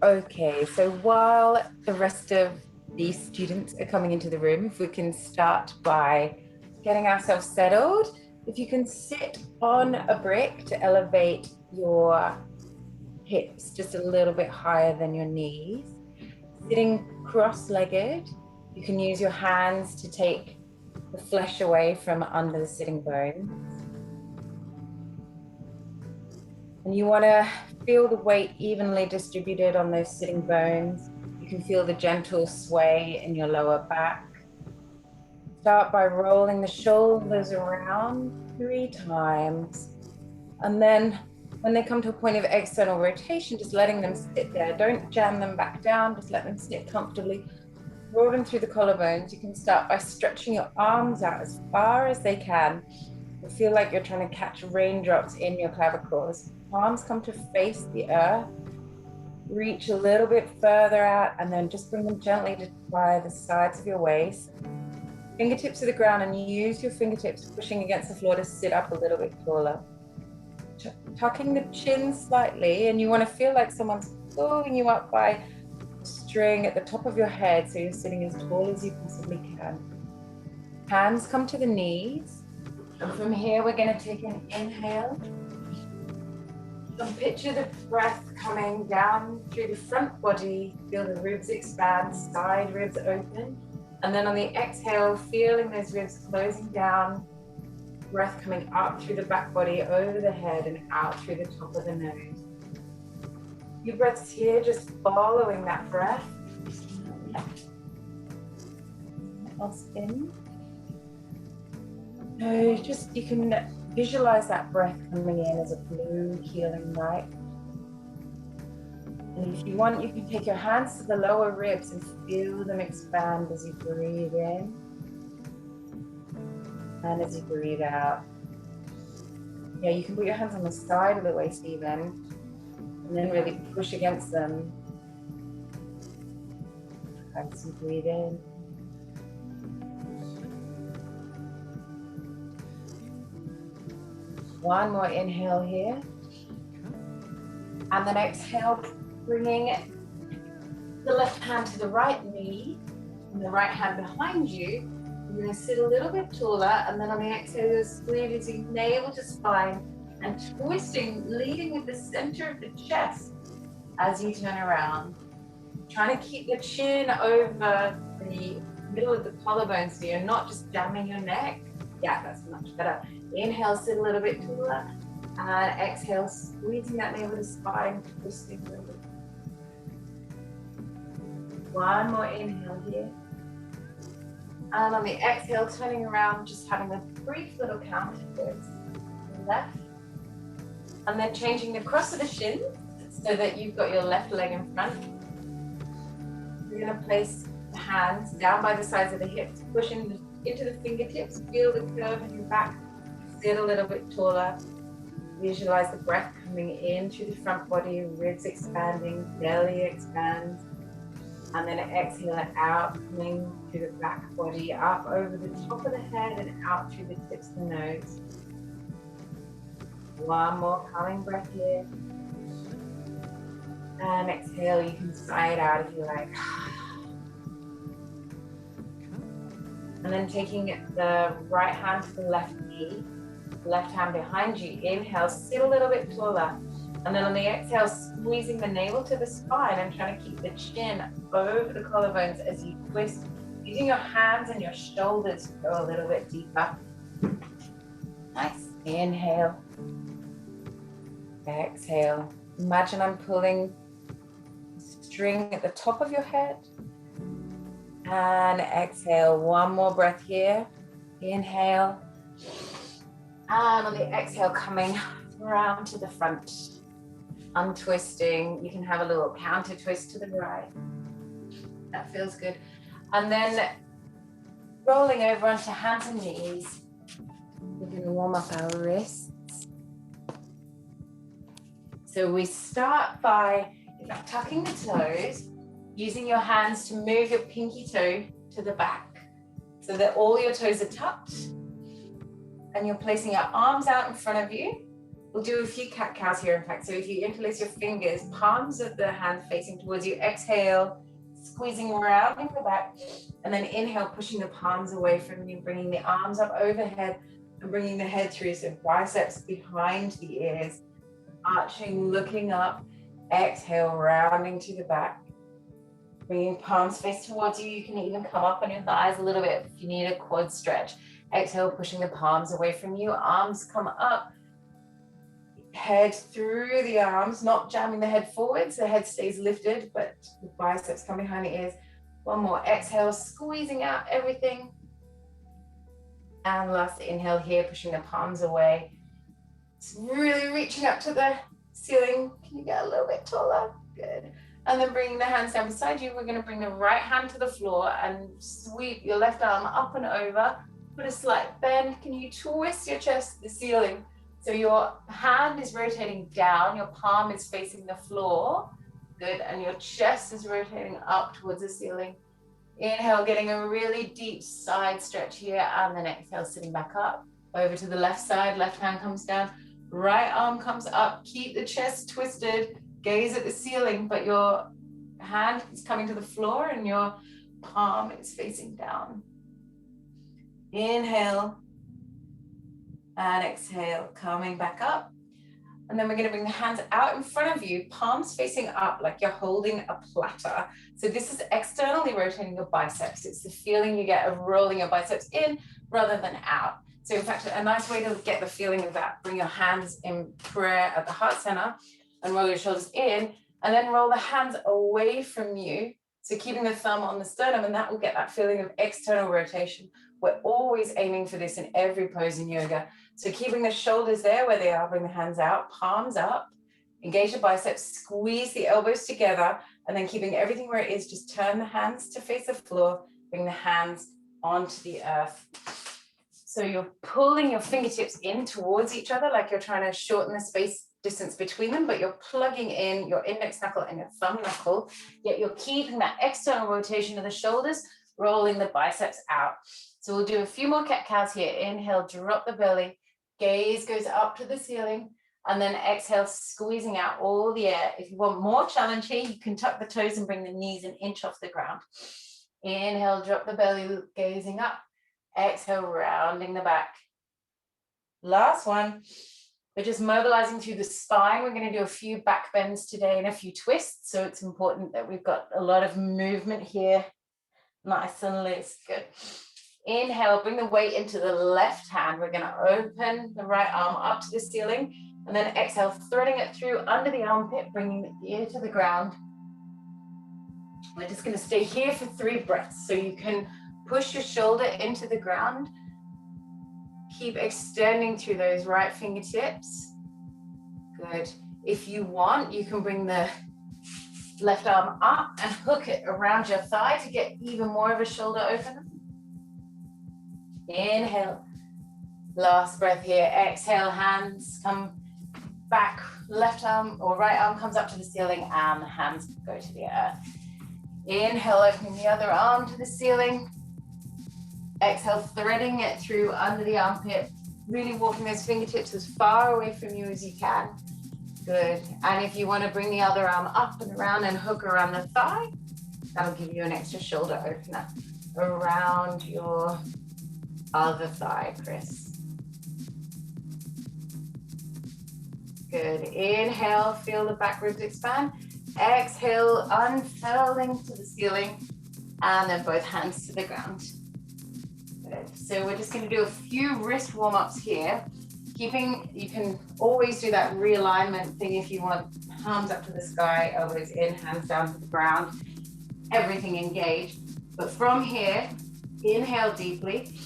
Okay, so while the rest of the students are coming into the room, if we can start by getting ourselves settled. If you can sit on a brick to elevate your hips just a little bit higher than your knees. Sitting cross-legged, you can use your hands to take the flesh away from under the sitting bones. And you want to feel the weight evenly distributed on those sitting bones. You can feel the gentle sway in your lower back. Start by rolling the shoulders around 3 times. And then when they come to a point of external rotation, just letting them sit there. Don't jam them back down, just let them sit comfortably. Roll them through the collarbones. You can start by stretching your arms out as far as they can. You feel like you're trying to catch raindrops in your clavicles. Palms come to face the earth. Reach a little bit further out and then just bring them gently to by the sides of your waist. Fingertips to the ground, and use your fingertips pushing against the floor to sit up a little bit taller. Tucking the chin slightly, and you want to feel like someone's pulling you up by string at the top of your head, so you're sitting as tall as you possibly can. Hands come to the knees, and from here we're going to take an inhale. So picture the breath coming down through the front body. Feel the ribs expand, side ribs open. And then on the exhale, feeling those ribs closing down. Breath coming up through the back body, over the head, and out through the top of the nose. Your breaths here, just following that breath. Else in. So just, you can visualize that breath coming in as a blue healing light. And if you want, you can take your hands to the lower ribs and feel them expand as you breathe in and as you breathe out. Yeah, you can put your hands on the side of the waist even, and then really push against them as you breathe in. One more inhale here. And then exhale, bringing the left hand to the right knee and the right hand behind you. You're going to sit a little bit taller, and then on the exhale, you're squeezing navel to spine and twisting, leading with the center of the chest as you turn around. Trying to keep the chin over the middle of the collarbone so you're not just jamming your neck. Yeah, that's much better. Inhale, sit a little bit taller, and exhale, squeezing that navel to spine, twisting a little bit. One more inhale here. And on the exhale, turning around, just having a brief little counter twist to the left. And then changing the cross of the shins so that you've got your left leg in front. You're going to place the hands down by the sides of the hips, pushing into the fingertips, feel the curve in your back, sit a little bit taller. Visualize the breath coming in through the front body, ribs expanding, belly expands. And then exhale it out, coming through the back body, up over the top of the head and out through the tips of the nose. One more calming breath here. And exhale, you can sigh it out if you like. And then taking the right hand to the left knee, left hand behind you. Inhale, sit a little bit taller. And then on the exhale, squeezing the navel to the spine and trying to keep the chin over the collarbones as you twist, using your hands and your shoulders to go a little bit deeper. Nice. Inhale. Exhale. Imagine I'm pulling string at the top of your head. And exhale. One more breath here. Inhale. And on the exhale, coming around to the front. Untwisting. You can have a little counter twist to the right. That feels good. And then rolling over onto hands and knees. We're going to warm up our wrists. So we start by tucking the toes, using your hands to move your pinky toe to the back so that all your toes are tucked. And you're placing your arms out in front of you, We'll do a few cat-cows here, in fact. So if you interlace your fingers, palms of the hand facing towards you, exhale, squeezing around in the back, and then inhale, pushing the palms away from you, bringing the arms up overhead and bringing the head through. So biceps behind the ears, arching, looking up, exhale, rounding to the back. Bringing palms face towards you. You can even come up on your thighs a little bit if you need a quad stretch. Exhale, pushing the palms away from you. Arms come up. Head through the arms, not jamming the head forwards. The head stays lifted, but the biceps come behind the ears. One more. Exhale, squeezing out everything. And last inhale here, pushing the palms away. It's really reaching up to the ceiling. Can you get a little bit taller? Good. And then bringing the hands down beside you, we're going to bring the right hand to the floor and sweep your left arm up and over. Put a slight bend. Can you twist your chest to the ceiling? So your hand is rotating down, your palm is facing the floor. Good. And your chest is rotating up towards the ceiling. Inhale, getting a really deep side stretch here. And then exhale, sitting back up. Over to the left side, left hand comes down. Right arm comes up. Keep the chest twisted. Gaze at the ceiling, but your hand is coming to the floor and your palm is facing down. Inhale and exhale, coming back up. And then we're going to bring the hands out in front of you, palms facing up like you're holding a platter. So this is externally rotating your biceps. It's the feeling you get of rolling your biceps in rather than out. So in fact, a nice way to get the feeling of that, bring your hands in prayer at the heart center and roll your shoulders in, and then roll the hands away from you. So keeping the thumb on the sternum, and that will get that feeling of external rotation. We're always aiming for this in every pose in yoga. So keeping the shoulders there where they are, bring the hands out, palms up, engage the biceps, squeeze the elbows together, and then keeping everything where it is, just turn the hands to face the floor, bring the hands onto the earth. So you're pulling your fingertips in towards each other, like you're trying to shorten the space distance between them, but you're plugging in your index knuckle and your thumb knuckle, yet you're keeping that external rotation of the shoulders, rolling the biceps out. So we'll do a few more cat-cows here. Inhale, drop the belly, gaze goes up to the ceiling, and then exhale, squeezing out all the air. If you want more challenge here, you can tuck the toes and bring the knees an inch off the ground. Inhale, drop the belly, gazing up. Exhale, rounding the back. Last one. We're just mobilizing through the spine. We're going to do a few back bends today and a few twists. So it's important that we've got a lot of movement here. Nice and loose. Good. Inhale, bring the weight into the left hand. We're going to open the right arm up to the ceiling. And then exhale, threading it through under the armpit, bringing the ear to the ground. We're just going to stay here for 3 breaths. So you can push your shoulder into the ground. Keep extending through those right fingertips. Good. If you want, you can bring the left arm up and hook it around your thigh to get even more of a shoulder open. Inhale. Last breath here. Exhale, hands come back. Left arm or right arm comes up to the ceiling and the hands go to the earth. Inhale, opening the other arm to the ceiling. Exhale, threading it through under the armpit, really walking those fingertips as far away from you as you can. Good. And if you want to bring the other arm up and around and hook around the thigh, that'll give you an extra shoulder opener around your other thigh, Chris. Good. Inhale, feel the back ribs expand. Exhale, unfurling to the ceiling, and then both hands to the ground. Good. So we're just going to do a few wrist warm-ups here. You can always do that realignment thing if you want, palms up to the sky, elbows in, hands down to the ground, everything engaged. But from here, inhale deeply,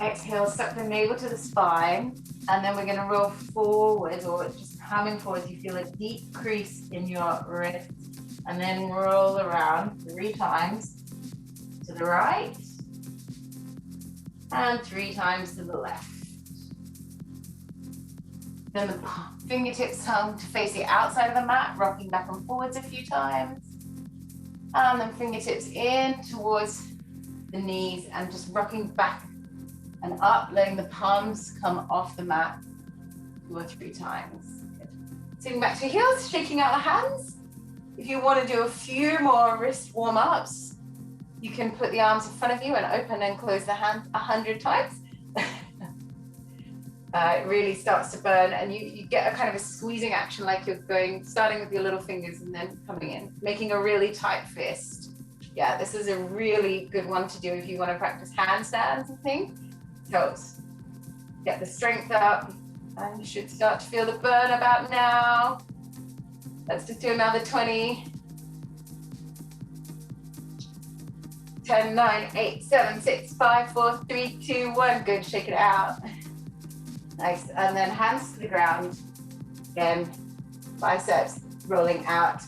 exhale, suck the navel to the spine, and then we're going to roll forward, or just coming forward. You feel a deep crease in your wrist, and then roll around 3 times to the right, and 3 times to the left. Then the fingertips come to face the outside of the mat, rocking back and forwards a few times. And then fingertips in towards the knees and just rocking back and up, letting the palms come off the mat. 2 or 3 times. Good. Sitting back to heels, shaking out the hands. If you want to do a few more wrist warm-ups, you can put the arms in front of you and open and close the hands 100 times. It really starts to burn, and you get a kind of a squeezing action, like you're starting with your little fingers and then coming in, making a really tight fist. Yeah, this is a really good one to do if you want to practice handstands and things. So get the strength up, and you should start to feel the burn about now. Let's just do another 20. 10, 9, 8, 7, 6, 5, 4, 3, 2, 1. Good, shake it out. Nice, and then hands to the ground. Again, biceps rolling out,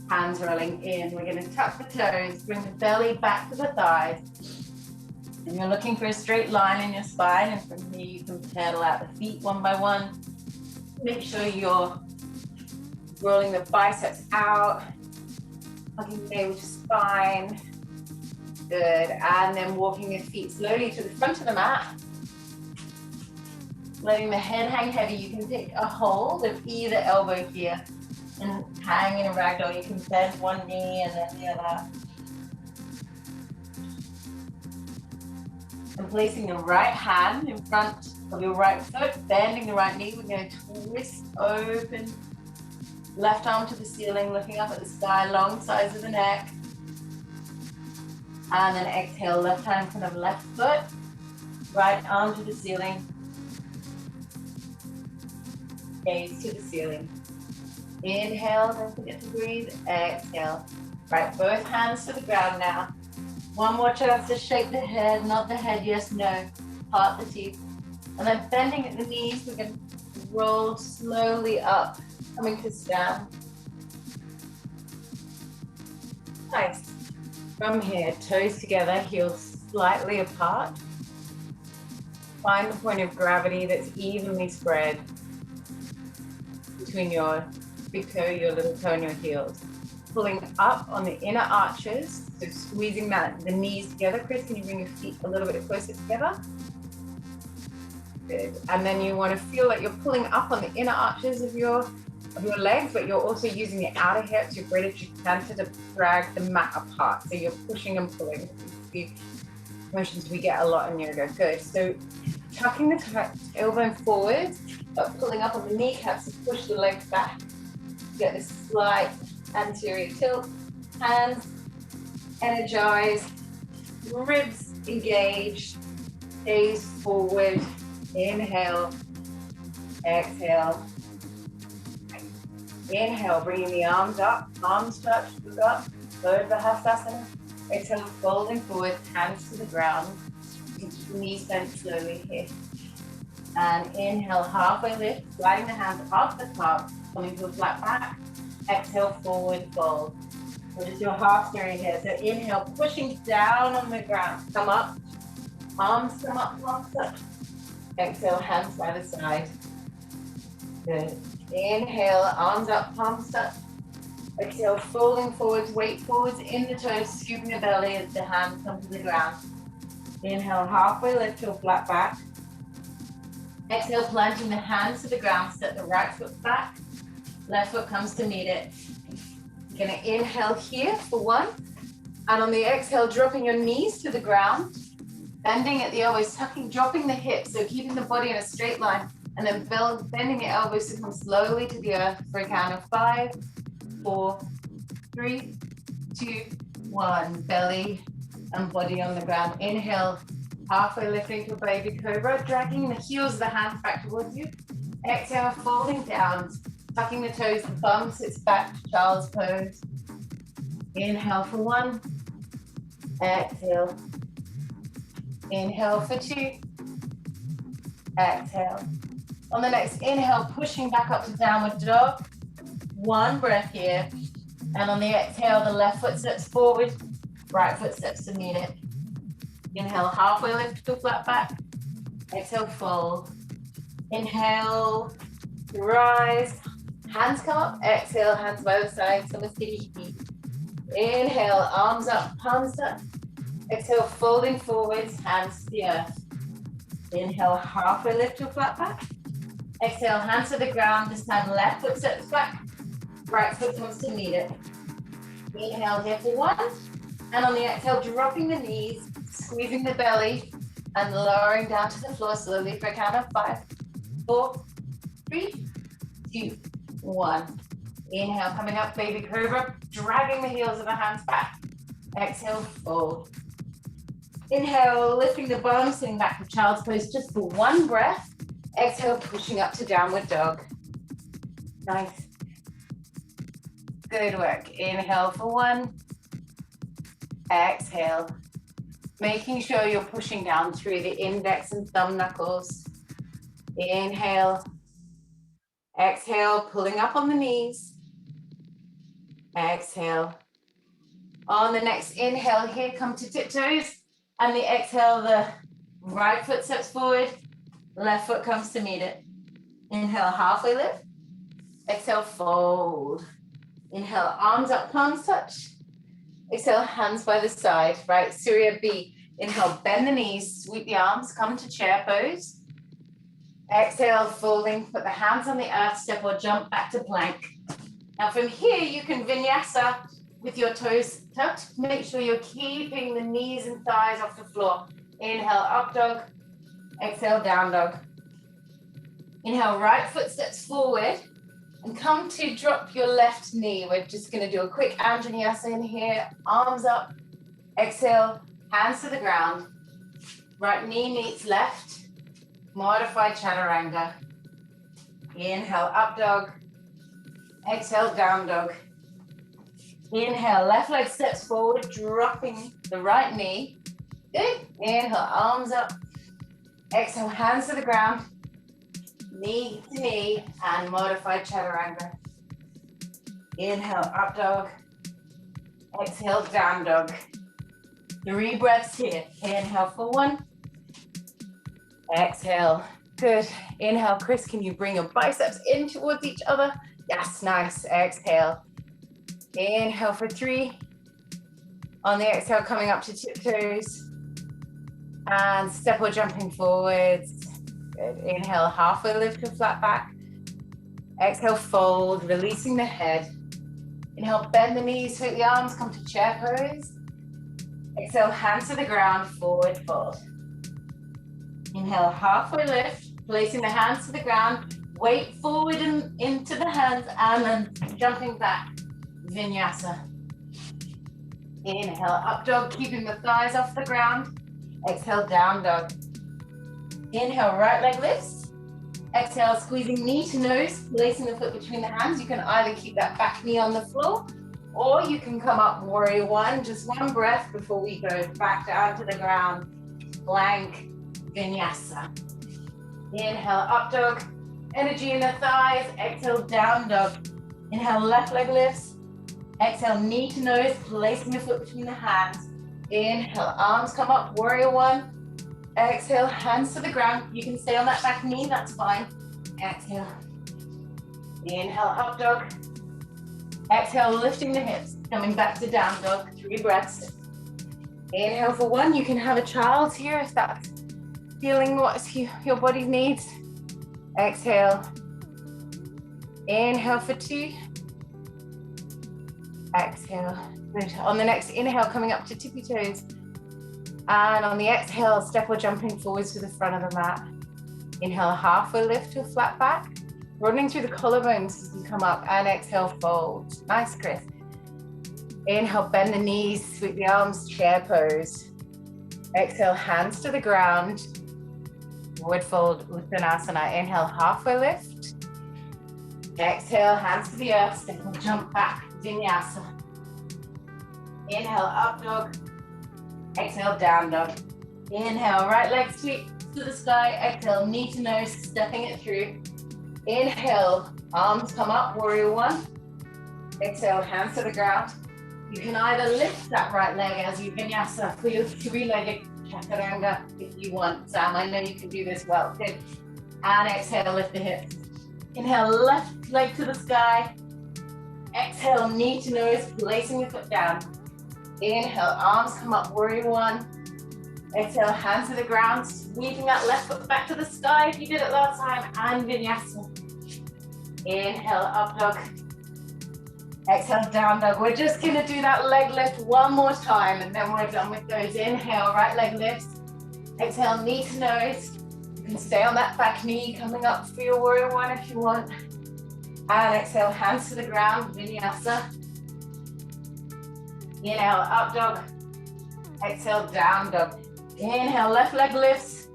hands rolling in. We're gonna tuck the toes, bring the belly back to the thighs. And you're looking for a straight line in your spine, and from here you can pedal out the feet one by one. Make sure you're rolling the biceps out, hugging the navel to spine. Good, and then walking your feet slowly to the front of the mat. Letting the head hang heavy. You can take a hold of either elbow here and hang in a ragdoll. You can bend one knee and then the other. And placing the right hand in front of your right foot, bending the right knee. We're going to twist open. Left arm to the ceiling, looking up at the sky, long sides of the neck. And then exhale, left hand in front of left foot, right arm to the ceiling. Gaze to the ceiling. Inhale, don't forget to breathe. Exhale. Right, both hands to the ground now. One more chance to shake the head, not the head, yes, no. Part the teeth. And then bending at the knees, we're going to roll slowly up, coming to stand. Nice. From here, toes together, heels slightly apart. Find the point of gravity that's evenly spread between your big toe, your little toe, and your heels. Pulling up on the inner arches, so squeezing the knees together. Chris, can you bring your feet a little bit closer together? Good. And then you want to feel like you're pulling up on the inner arches of your legs, but you're also using the outer hips, your British canter, to drag the mat apart. So you're pushing and pulling. These motions we get a lot in yoga. Good. So tucking the tailbone forward, but pulling up on the kneecaps to push the legs back. Get this slight anterior tilt. Hands energized, ribs engaged, gaze forward. Inhale, exhale. Inhale, bringing the arms up, palms touch, look up, third Bahasasana. Exhale, folding forward, hands to the ground. Knees bent slowly here. And inhale, halfway lift, sliding the hands off the top, coming to a flat back. Exhale, forward fold. So just your half stirring here. So inhale, pushing down on the ground. Come up, arms come up, palms touch. Exhale, hands by the side. Good. Inhale, arms up, palms touch. Exhale, folding forwards, weight forwards in the toes, scooping the belly as the hands come to the ground. Inhale, halfway lift to a flat back. Exhale, planting the hands to the ground, step the right foot back. Left foot comes to meet it. You're gonna inhale here for 1. And on the exhale, dropping your knees to the ground, bending at the elbows, tucking, dropping the hips, so keeping the body in a straight line. And then bending your elbows to come slowly to the earth for a count of 5, 4, 3, 2, 1. Belly and body on the ground. Inhale, halfway lifting to a baby cobra, dragging the heels of the hands back towards you. Exhale, folding down, tucking the toes, the bum sits back to child's pose. Inhale for 1. Exhale. Inhale for 2. Exhale. On the next inhale, pushing back up to downward dog. 1 breath here. And on the exhale, the left foot steps forward, right foot steps to meet it. Inhale, halfway lift to flat back. Exhale, fold. Inhale, rise. Hands come up. Exhale, hands by the side, Samasthiti. Inhale, arms up, palms up. Exhale, folding forwards, hands to the earth. Inhale, halfway lift to flat back. Exhale, hands to the ground. This time, left foot steps back, right foot comes to meet it. Inhale here for one. And on the exhale, dropping the knees, squeezing the belly, and lowering down to the floor slowly for a count of 5, 4, 3, 2, 1. Inhale, coming up, baby cobra, dragging the heels of the hands back. Exhale, fold. Inhale, lifting the bum, sitting back to child's pose just for one breath. Exhale, pushing up to downward dog. Nice. Good work. Inhale for one. Exhale. Making sure you're pushing down through the index and thumb knuckles. Inhale. Exhale, pulling up on the knees. Exhale. On the next inhale here, come to tiptoes. And the exhale, the right foot steps forward, left foot comes to meet it. Inhale, halfway lift. Exhale, fold. Inhale, arms up, palms touch. Exhale, hands by the side, right? Surya B. Inhale, bend the knees, sweep the arms, come to chair pose. Exhale, folding, put the hands on the earth, step or jump back to plank. Now from here, you can vinyasa with your toes tucked. Make sure you're keeping the knees and thighs off the floor. Inhale, up dog. Exhale, down dog. Inhale, right foot steps forward and come to drop your left knee. We're just going to do a quick Anjaneyasana in here. Arms up. Exhale, hands to the ground. Right knee meets left. Modified chaturanga. Inhale, up dog. Exhale, down dog. Inhale, left leg steps forward, dropping the right knee. Good. Inhale, arms up. Exhale, hands to the ground. Knee to knee and modified chaturanga. Inhale, up dog. Exhale, down dog. 3 breaths here. Inhale for one. Exhale. Good. Inhale, Chris, can you bring your biceps in towards each other? Yes, nice. Exhale. Inhale for 3. On the exhale, coming up to tiptoes. And step or jumping forwards. Good. Inhale, halfway lift to flat back. Exhale, fold, releasing the head. Inhale, bend the knees, sweep the arms, come to chair pose. Exhale, hands to the ground, forward fold. Inhale, halfway lift, placing the hands to the ground. Weight forward and into the hands, and then jumping back. Vinyasa. Inhale, up dog, keeping the thighs off the ground. Exhale, down dog. Inhale, right leg lifts. Exhale, squeezing knee to nose, placing the foot between the hands. You can either keep that back knee on the floor, or you can come up warrior one, just one breath before we go back down to the ground. Plank vinyasa. Inhale, up dog. Energy in the thighs. Exhale, down dog. Inhale, left leg lifts. Exhale, knee to nose, placing the foot between the hands. Inhale, arms come up, warrior one. Exhale, hands to the ground. You can stay on that back knee, that's fine. Exhale. Inhale, up dog. Exhale, lifting the hips, coming back to down dog. 3 breaths. Inhale for one. You can have a child here if that's feeling what your body needs. Exhale. Inhale for 2. Exhale. Good. On the next inhale, coming up to tippy toes. And on the exhale, step or jumping forwards to the front of the mat. Inhale, halfway lift to a flat back. Running through the collarbones as you come up. And exhale, fold. Nice, Chris. Inhale, bend the knees, sweep the arms, chair pose. Exhale, hands to the ground. Forward fold, Uttanasana. Inhale, halfway lift. Exhale, hands to the earth, step and jump back, vinyasa. Inhale, up dog. Exhale, down dog. Inhale, right leg sweep to the sky. Exhale, knee to nose, stepping it through. Inhale, arms come up, warrior one. Exhale, hands to the ground. You can either lift that right leg as you vinyasa for your 3-legged chaturanga if you want. Sam, I know you can do this well. Good. And exhale, lift the hips. Inhale, left leg to the sky. Exhale, knee to nose, placing your foot down. Inhale, arms come up, warrior one. Exhale, hands to the ground, sweeping that left foot back to the sky if you did it last time, and vinyasa. Inhale, up dog. Exhale, down dog. We're just gonna do that leg lift one more time, and then we're done with those. Inhale, right leg lifts. Exhale, knee to nose. You can stay on that back knee, coming up for your warrior one if you want. And exhale, hands to the ground, vinyasa. Inhale, up dog. Exhale, down dog. Inhale, left leg lifts.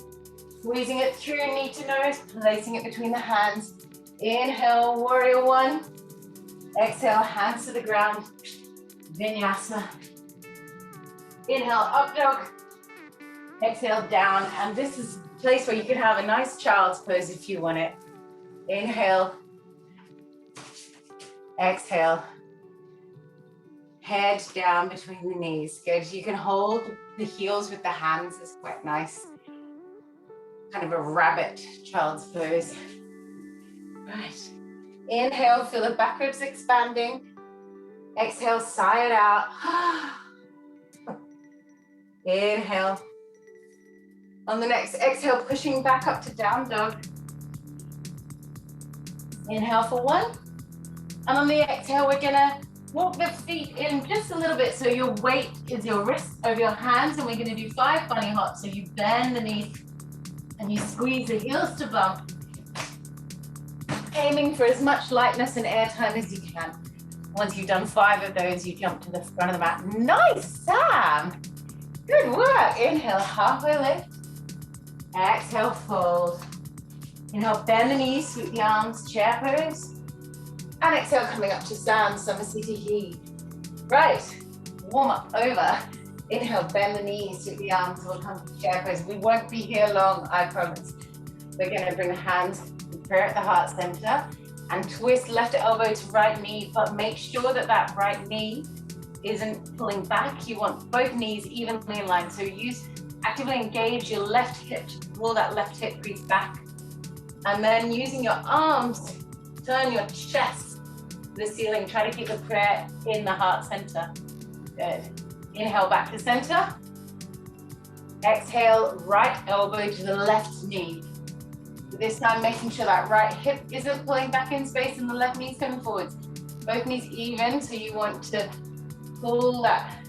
Squeezing it through, knee to nose, placing it between the hands. Inhale, warrior one. Exhale, hands to the ground, vinyasa. Inhale, up dog. Exhale, down. And this is a place where you can have a nice child's pose if you want it. Inhale. Exhale. Head down between the knees. Good. You can hold the heels with the hands. It's quite nice. Kind of a rabbit child's pose. Right. Inhale, feel the back ribs expanding. Exhale, sigh it out. Inhale. On the next exhale, pushing back up to down dog. Inhale for one. And on the exhale, we're gonna walk the feet in just a little bit so your weight is your wrist over your hands, and we're gonna do 5 bunny hops. So you bend the knees and you squeeze the heels to bump, aiming for as much lightness and air time as you can. Once you've done 5 of those, you jump to the front of the mat. Nice, Sam. Good work. Inhale, halfway lift. Exhale, fold. Inhale, bend the knees, sweep the arms, chair pose. And exhale, coming up to stand, Samasthiti heave. Right, warm up over. Inhale, bend the knees, sweep the arms, we'll come to chair pose. We won't be here long, I promise. We're gonna bring the hands prayer at the heart center and twist left elbow to right knee, but make sure that that right knee isn't pulling back. You want both knees evenly in line. So actively engage your left hip to pull that left hip crease back. And then using your arms, turn your chest to the ceiling. Try to keep the prayer in the heart center. Good. Inhale back to center. Exhale, right elbow to the left knee. This time, making sure that right hip isn't pulling back in space and the left knee's coming forwards. Both knees even, so you want to pull that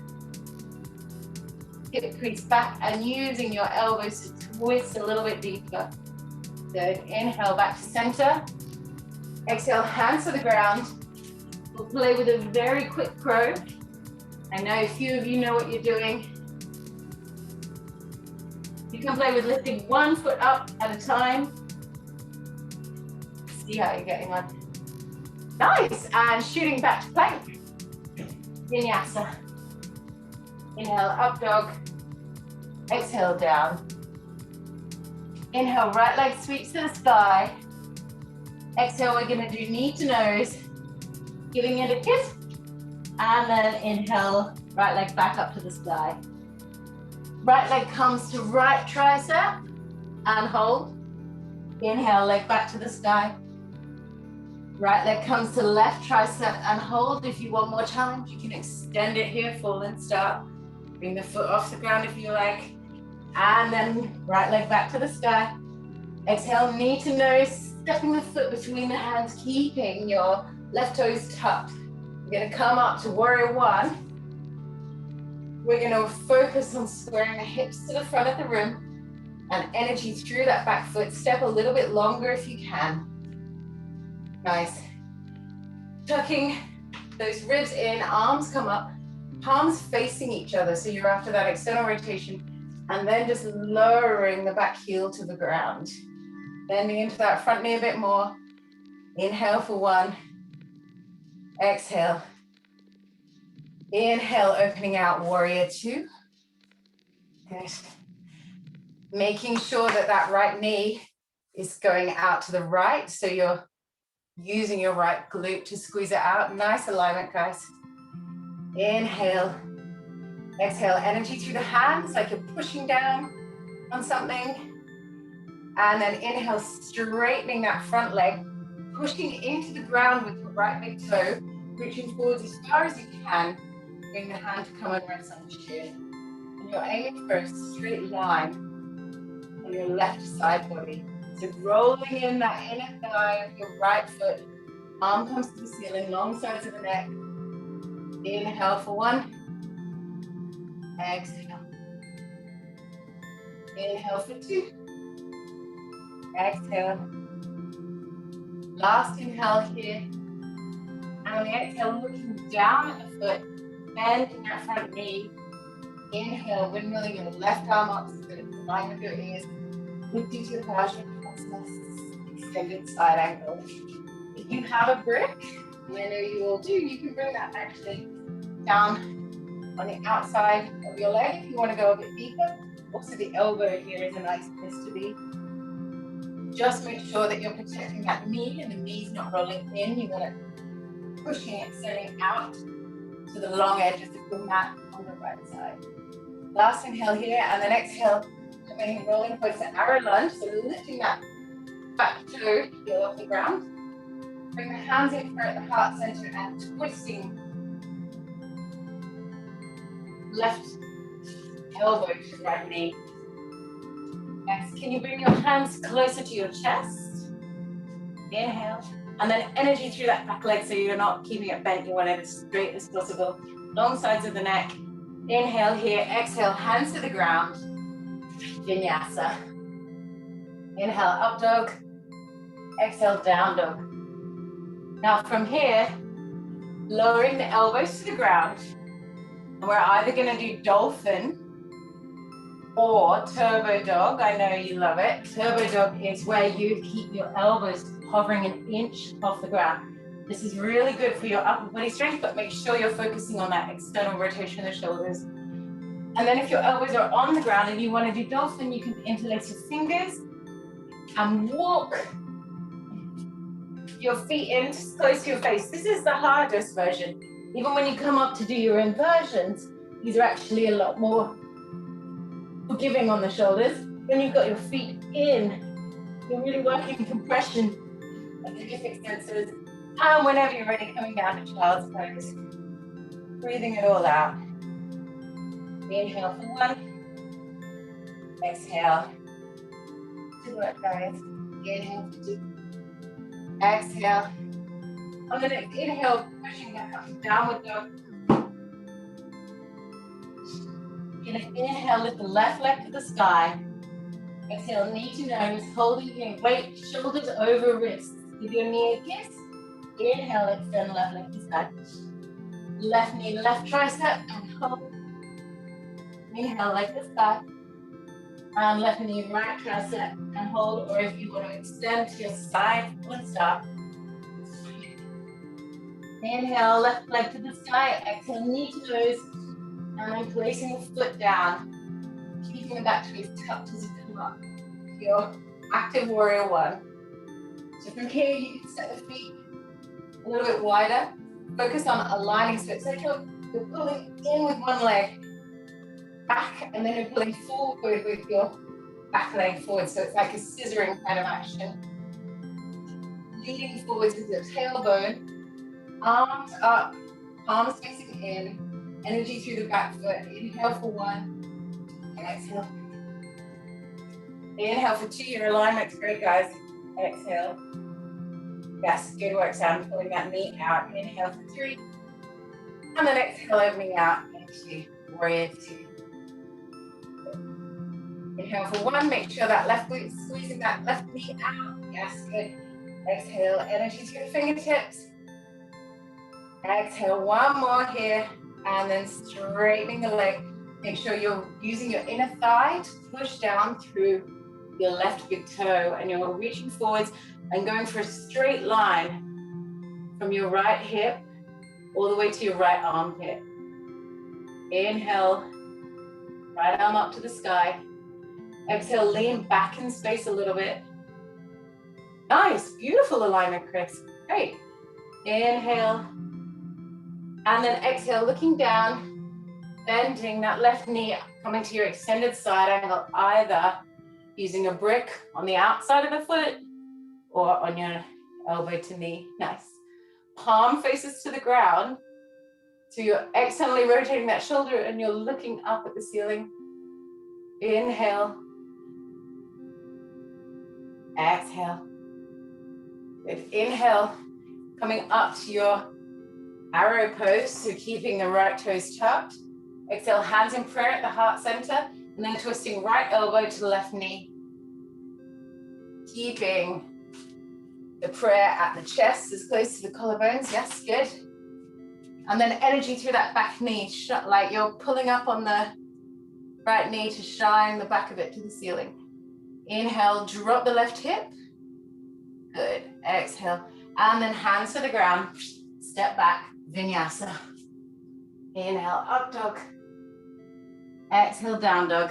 hip crease back and using your elbows to twist a little bit deeper. Good. Inhale back to center. Exhale, hands to the ground. We'll play with a very quick crow. I know a few of you know what you're doing. You can play with lifting one foot up at a time. See how you're getting on. Nice, and shooting back to plank. Vinyasa. Inhale, up dog. Exhale, down. Inhale, right leg sweeps to the sky. Exhale, we're gonna do knee to nose, giving it a kiss. And then inhale, right leg back up to the sky. Right leg comes to right tricep and hold. Inhale, leg back to the sky. Right leg comes to left tricep and hold. If you want more challenge, you can extend it here, full and start. Bring the foot off the ground if you like. And then right leg back to the sky. Exhale, knee to nose, stepping the foot between the hands, keeping your left toes tucked. We're gonna come up to warrior one. We're gonna focus on squaring the hips to the front of the room and energy through that back foot. Step a little bit longer if you can. Nice. Tucking those ribs in, arms come up, palms facing each other. So you're after that external rotation, and then just lowering the back heel to the ground. Bending into that front knee a bit more. Inhale for one. Exhale. Inhale, opening out, warrior two. Good. Making sure that that right knee is going out to the right, so you're using your right glute to squeeze it out. Nice alignment, guys. Inhale. Exhale, energy through the hands, like you're pushing down on something. And then inhale, straightening that front leg, pushing into the ground with your right big toe, reaching forwards as far as you can. Bring the hand to come and rest on the chin. And you're aiming for a straight line on your left side body. So rolling in that inner thigh of your right foot. Arm comes to the ceiling, long sides of the neck. Inhale for 1. Exhale. Inhale for 2. Exhale. Last inhale here. And on the exhale, looking down at the foot, bending that front knee. Inhale, windmilling your left arm up so that it's in line with your ears. Lifting to your partial extended side angle. If you have a brick, and I know you all do, you can bring that actually down on the outside of your leg if you want to go a bit deeper. Also, the elbow here is a nice place to be. Just make sure that you're protecting that knee and the knee's not rolling in. You want it pushing, extending out to the long edges of the mat on the right side. Last inhale here, and then exhale, coming rolling towards the arrow lunge. So lifting that back toe heel off the ground. Bring the hands in for at the heart center and twisting left elbow to right knee. Next, can you bring your hands closer to your chest? Inhale. And then energy through that back leg so you're not keeping it bent. You want it as straight as possible. Long sides of the neck. Inhale here. Exhale, hands to the ground. Vinyasa. Inhale, up dog. Exhale, down dog. Now from here, lowering the elbows to the ground. And we're either going to do dolphin or turbo dog. I know you love it. Turbo dog is where you keep your elbows hovering an inch off the ground. This is really good for your upper body strength, but make sure you're focusing on that external rotation of the shoulders. And then if your elbows are on the ground and you want to do dolphin, you can interlace your fingers and walk your feet in close to your face. This is the hardest version. Even when you come up to do your inversions, these are actually a lot more forgiving on the shoulders. When you've got your feet in, you're really working compression of the hip extensors. And whenever you're ready, coming down to child's pose. Breathing it all out. Inhale for 1. Exhale. Good work, guys. Inhale for 2. Exhale. On the next inhale, pushing back up to downward dog. You're gonna inhale, lift the left leg to the sky. Exhale, knee to nose, holding your weight, shoulders over wrists. Give your knee a kiss. Inhale, extend left leg to the sky. Left knee, left tricep, and hold. Inhale, leg to the sky. And left knee, right tricep, and hold. Or if you want to extend to your side, one stop. Inhale, left leg to the sky. Exhale, knee to nose. And then placing the foot down. Keeping the back toes tucked as you come up. Your active warrior 1. So from here, you can set the feet a little bit wider. Focus on aligning. So it's like you're pulling in with one leg, back, and then you're pulling forward with your back leg forward. So it's like a scissoring kind of action. Leaning forwards with your tailbone. Arms up, palms facing in. Energy through the back foot. Inhale for 1. And exhale. Inhale for 2. Your alignment's great, guys. Exhale. Yes, good work, Sam. Pulling that knee out. Inhale for 3. And then exhale, opening out into warrior 2. Inhale for 1. Make sure that left glute is squeezing that left knee out. Yes, good. Exhale, energy through the fingertips. Exhale, 1 more here. And then straightening the leg. Make sure you're using your inner thigh to push down through your left big toe. And you're reaching forwards and going for a straight line from your right hip all the way to your right armpit. Inhale, right arm up to the sky. Exhale, lean back in space a little bit. Nice, beautiful alignment, Chris. Great. Inhale. And then exhale, looking down, bending that left knee, coming to your extended side angle, either using a brick on the outside of the foot or on your elbow to knee. Nice. Palm faces to the ground. So you're externally rotating that shoulder and you're looking up at the ceiling. Inhale. Exhale. Good. Inhale, coming up to your arrow pose, so keeping the right toes tucked. Exhale, hands in prayer at the heart center, and then twisting right elbow to the left knee. Keeping the prayer at the chest as close to the collarbones. Yes, good. And then energy through that back knee, like you're pulling up on the right knee to shine the back of it to the ceiling. Inhale, drop the left hip. Good. Exhale. And then hands to the ground. Step back. Vinyasa. Inhale, up dog. Exhale, down dog.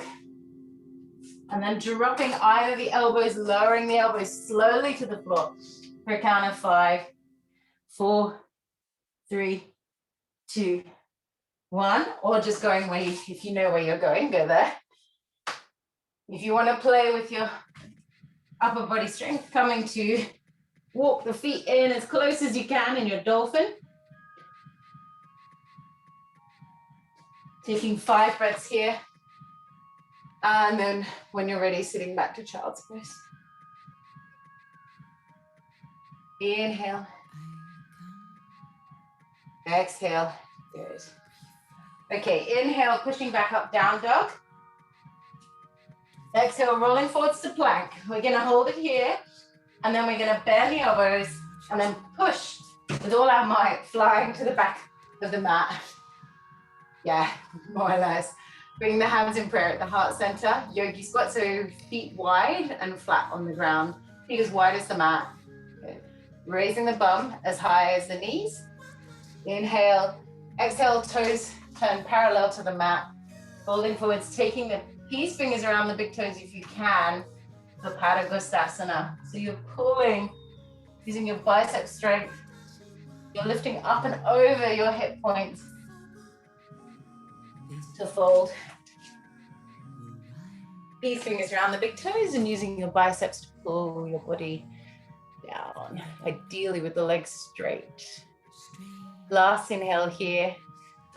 And then dropping either the elbows, lowering the elbows slowly to the floor for a count of 5, 4, 3, 2, 1. Or just going where you, if you know where you're going, go there. If you want to play with your upper body strength, coming to walk the feet in as close as you can in your dolphin. Taking 5 breaths here. And then when you're ready, sitting back to child's pose. Inhale. Exhale. Good. Okay, inhale, pushing back up, down dog. Exhale, rolling forwards to plank. We're going to hold it here. And then we're going to bend the elbows and then push with all our might, flying to the back of the mat. Yeah, more or less. Bring the hands in prayer at the heart center. Yogi squat, so feet wide and flat on the ground. Feet as wide as the mat. Good. Raising the bum as high as the knees. Inhale. Exhale, toes turn parallel to the mat. Folding forwards, taking the peace fingers around the big toes if you can. For Padagustasana. So you're pulling, using your bicep strength. You're lifting up and over your hip points to fold. Peace fingers around the big toes and using your biceps to pull your body down, ideally with the legs straight. Last inhale here,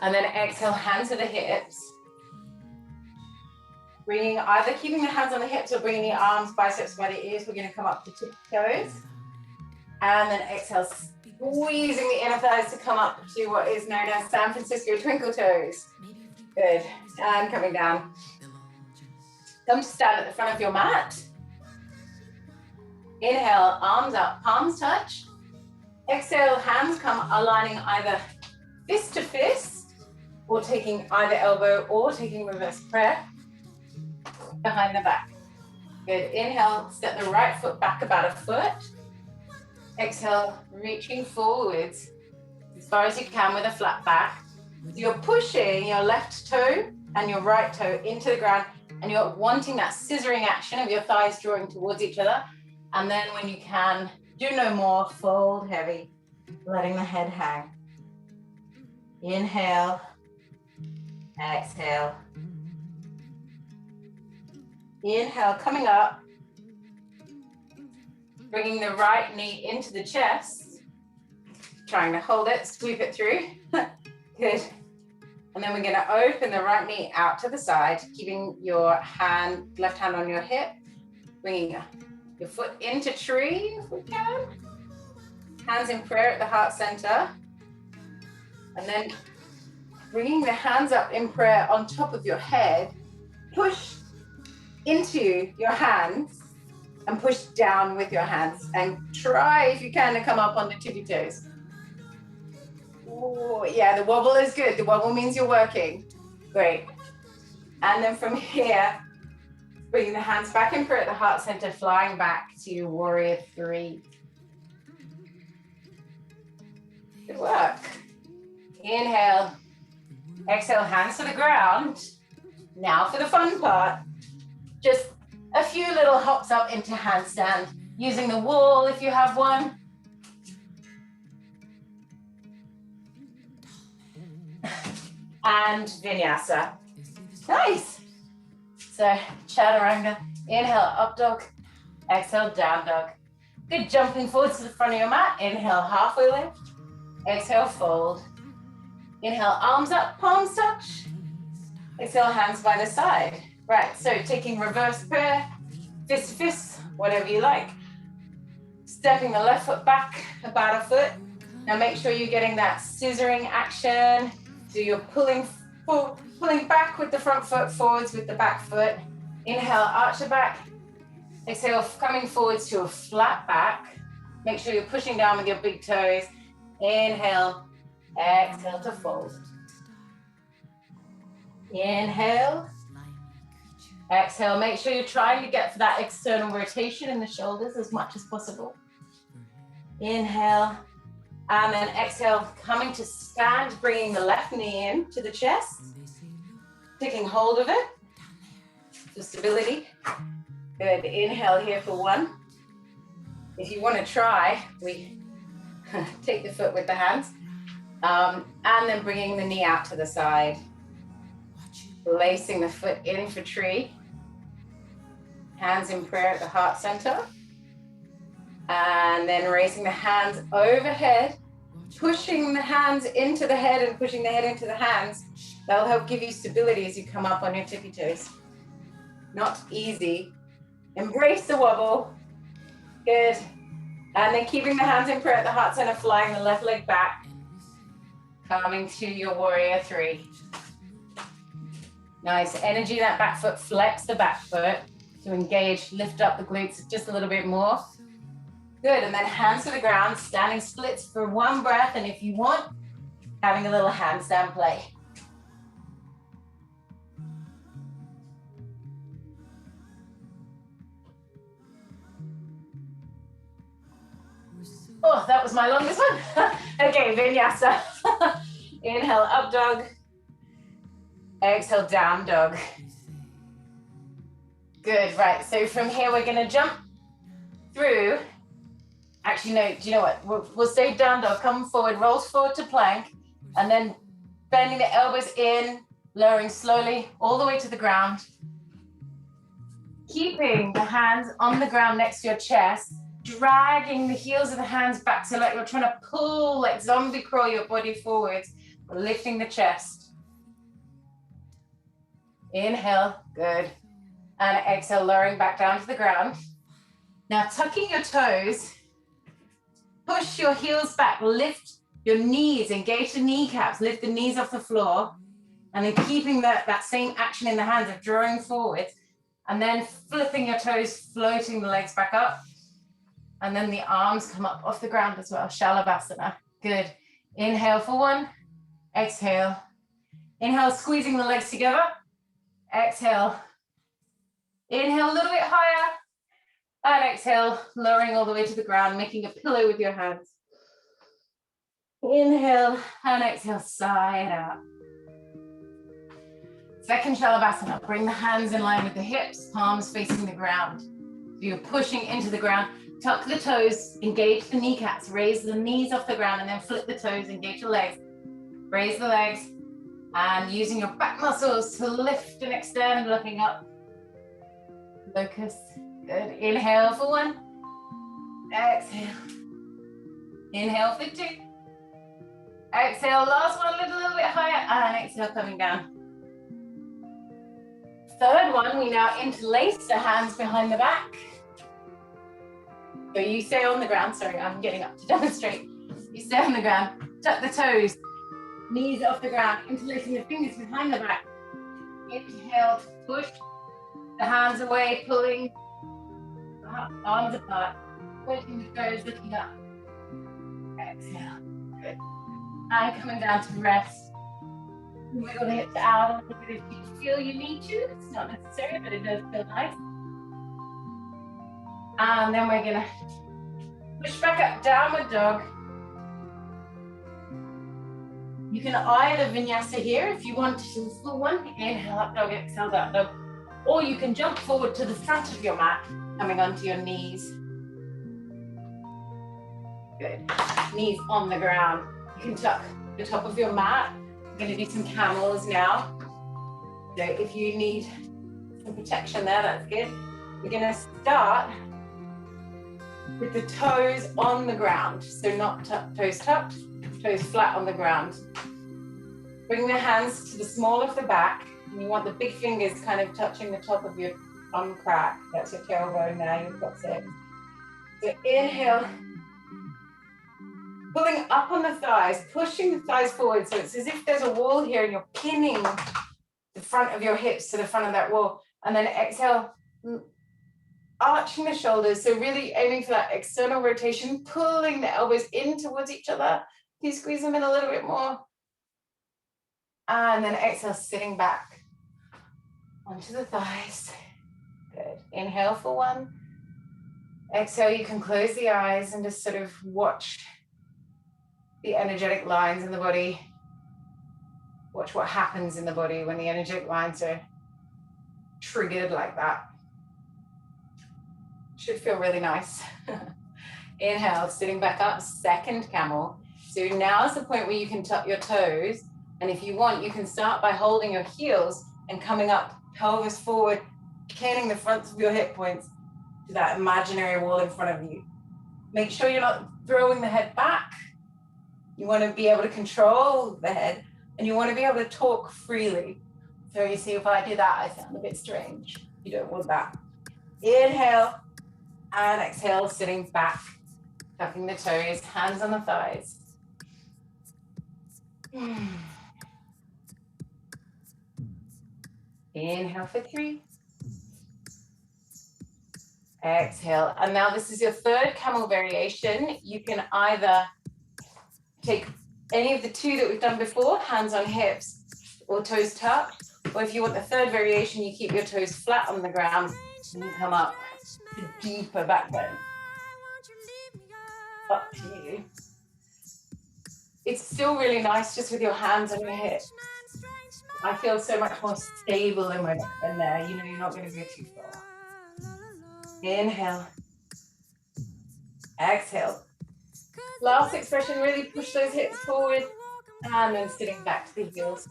and then exhale, hands to the hips. Bringing, either keeping the hands on the hips or bringing the arms, biceps by the ears. We're going to come up to tiptoes. And then exhale, squeezing the inner thighs to come up to what is known as San Francisco twinkle toes. Good. And coming down. Come to stand at the front of your mat. Inhale, arms up, palms touch. Exhale, hands come aligning either fist to fist or taking either elbow or taking reverse prayer behind the back. Good. Inhale, step the right foot back about a foot. Exhale, reaching forwards as far as you can with a flat back. So you're pushing your left toe and your right toe into the ground, and you're wanting that scissoring action of your thighs drawing towards each other. And then when you can, do no more, fold heavy, letting the head hang. Inhale, exhale. Inhale, coming up, bringing the right knee into the chest, trying to hold it, sweep it through. Good. And then we're going to open the right knee out to the side, keeping your hand, left hand on your hip, bringing your foot into tree if we can. Hands in prayer at the heart center. And then bringing the hands up in prayer on top of your head, push into your hands and push down with your hands, and try if you can to come up on the tippy toes. Oh, yeah, the wobble is good. The wobble means you're working. Great. And then from here, bringing the hands back in prayer at the heart center, flying back to warrior 3. Good work. Inhale. Exhale, hands to the ground. Now for the fun part. Just a few little hops up into handstand, using the wall if you have one. And vinyasa. Nice. So chaturanga. Inhale, up dog. Exhale, down dog. Good, jumping forwards to the front of your mat. Inhale, halfway lift. Exhale, fold. Inhale, arms up, palms touch. Exhale, hands by the side. Right, so taking reverse prayer, fist to fist, whatever you like. Stepping the left foot back about a foot. Now make sure you're getting that scissoring action. So you're pulling back with the front foot, forwards with the back foot. Inhale, arch the back. Exhale, coming forwards to a flat back. Make sure you're pushing down with your big toes. Inhale, exhale to fold. Inhale, exhale. Make sure you're trying to get for that external rotation in the shoulders as much as possible. Inhale, and then exhale, coming to stand, bringing the left knee in to the chest, taking hold of it for stability. Good, inhale here for one. If you want to try, we take the foot with the hands, and then bringing the knee out to the side. Placing the foot in for tree. Hands in prayer at the heart center. And then raising the hands overhead, pushing the hands into the head and pushing the head into the hands. That'll help give you stability as you come up on your tippy toes. Not easy. Embrace the wobble. Good. And then keeping the hands in prayer at the heart center, flying the left leg back. Coming to your warrior three. Nice energy, that back foot, flex the back foot to engage, lift up the glutes just a little bit more. Good, and then hands to the ground, standing splits for one breath, and if you want, having a little handstand play. Oh, that was my longest one. Okay, vinyasa. Inhale, up dog. Exhale, down dog. Good, right, so from here we're gonna jump through. Actually, no, do you know what? We'll stay down dog, come forward, rolls forward to plank, and then bending the elbows in, lowering slowly all the way to the ground. Keeping the hands on the ground next to your chest, dragging the heels of the hands back, so like you're trying to pull, like zombie crawl your body forwards, lifting the chest. Inhale, good. And exhale, lowering back down to the ground. Now tucking your toes, push your heels back, lift your knees, engage the kneecaps, lift the knees off the floor, and then keeping that same action in the hands of drawing forward, and then flipping your toes, floating the legs back up, and then the arms come up off the ground as well, Shalabhasana. Good. Inhale for one, exhale. Inhale, squeezing the legs together. Exhale. Inhale a little bit higher. And exhale, lowering all the way to the ground, making a pillow with your hands. Inhale and exhale, side out. Second Shalabhasana, bring the hands in line with the hips, palms facing the ground. So you're pushing into the ground, tuck the toes, engage the kneecaps, raise the knees off the ground, and then flip the toes, engage your legs. Raise the legs, and using your back muscles to lift and extend, looking up. Locust. Good. Inhale for one. Exhale. Inhale for two. Exhale. Last one, a little bit higher. And exhale, coming down. Third one, we now interlace the hands behind the back. So you stay on the ground. Sorry, I'm getting up to demonstrate. You stay on the ground. Tuck the toes. Knees off the ground. Interlacing the fingers behind the back. Inhale to push the hands away, pulling arms apart, pointing the toes, looking up. Exhale. Good. And coming down to rest. Wiggle the hips out a little bit if you feel you need to. It's not necessary, but it does feel nice. And then we're gonna push back up, downward dog. You can either vinyasa here if you want to do the full one. Inhale, up dog, exhale, down dog. Or you can jump forward to the front of your mat, coming onto your knees. Good. Knees on the ground. You can tuck the top of your mat. We're going to do some camels now. So if you need some protection there, that's good. We're going to start with the toes on the ground. So not toes tucked, toes flat on the ground. Bring the hands to the small of the back, and you want the big fingers kind of touching the top of your thumb crack. That's your tailbone now, you've got 6. So inhale, pulling up on the thighs, pushing the thighs forward. So it's as if there's a wall here and you're pinning the front of your hips to the front of that wall. And then exhale, arching the shoulders. So really aiming for that external rotation, pulling the elbows in towards each other. You squeeze them in a little bit more. And then exhale, sitting back onto the thighs. Good. Inhale for 1. Exhale, you can close the eyes and just sort of watch the energetic lines in the body. Watch what happens in the body when the energetic lines are triggered like that. Should feel really nice. Inhale, sitting back up, second camel. So now is the point where you can tuck your toes. And if you want, you can start by holding your heels and coming up, pelvis forward, caning the fronts of your hip points to that imaginary wall in front of you. Make sure you're not throwing the head back. You want to be able to control the head, and you want to be able to talk freely. So you see, if I do that, I sound a bit strange. You don't want that. Inhale and exhale, sitting back, tucking the toes, hands on the thighs. Inhale for 3. Exhale. And now this is your third camel variation. You can either take any of the 2 that we've done before, hands on hips or toes tucked. Or if you want the third variation, you keep your toes flat on the ground and you come up to deeper back bend. Up to you. It's still really nice just with your hands on your hips. I feel so much more stable in my back bend there. You know, you're not going to go too far. Inhale. Exhale. Last expression, really push those hips forward and then sitting back to the heels.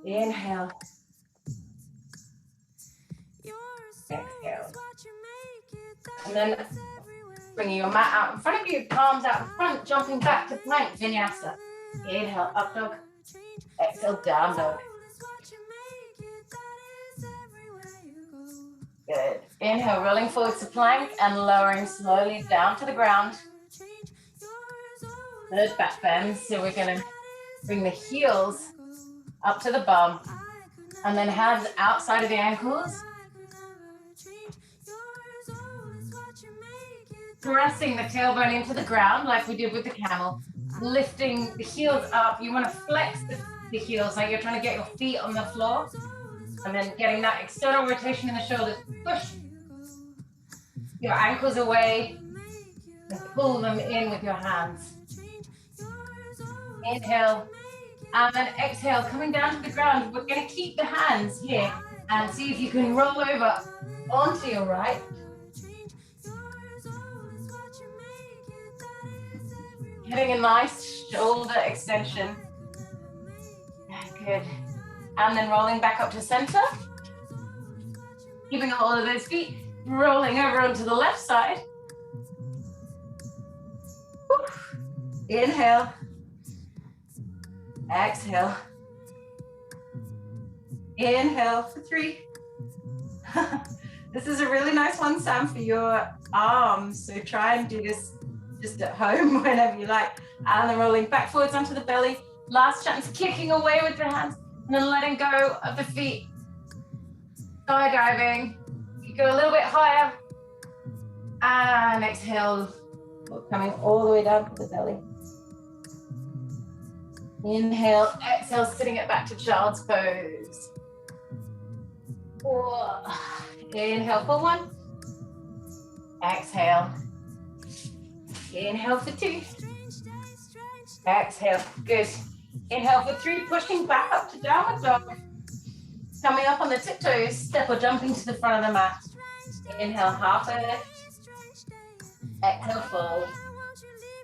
Inhale. Exhale. And then bringing your mat out in front of you, palms out in front, jumping back to plank vinyasa. Inhale, up dog. Exhale, down dog. Good. Inhale, rolling forward to plank and lowering slowly down to the ground. Third back bend. So we're going to bring the heels up to the bum and then hands outside of the ankles. Pressing the tailbone into the ground like we did with the camel. Lifting the heels up. You want to flex the heels like you're trying to get your feet on the floor. And then getting that external rotation in the shoulders. Push your ankles away and pull them in with your hands. Inhale and then exhale, coming down to the ground. We're going to keep the hands here and see if you can roll over onto your right. Getting a nice shoulder extension. Good. And then rolling back up to center. Keeping all of those feet rolling over onto the left side. Inhale. Exhale. Inhale for 3. This is a really nice one, Sam, for your arms. So try and do this just at home whenever you like. And then rolling back forwards onto the belly. Last chance, kicking away with the hands. And then letting go of the feet. Skydiving. You go a little bit higher. And exhale. Coming all the way down to the belly. Inhale, exhale, sitting it back to child's pose. 4. Inhale for 1. Exhale. Inhale for 2. Exhale. Good. Inhale for 3, pushing back up to downward dog. Coming up on the tiptoes, step or jumping to the front of the mat. Inhale, half a lift. Exhale, fold.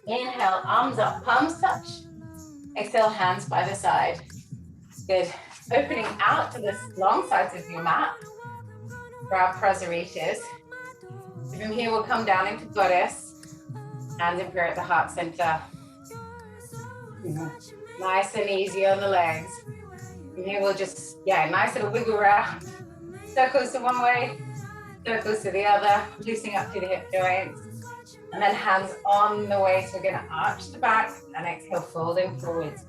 Inhale, arms up, palms touch. Exhale, hands by the side. Good. Opening out to the long sides of your mat. Grab Prasaritas. From here, we'll come down into Goddess. Hands in prayer at the heart center. Nice and easy on the legs. And here we'll just, nice little wiggle around. Circles to one way, circles to the other, loosening up through the hip joints. And then hands on the waist. We're going to arch the back and exhale, folding forwards.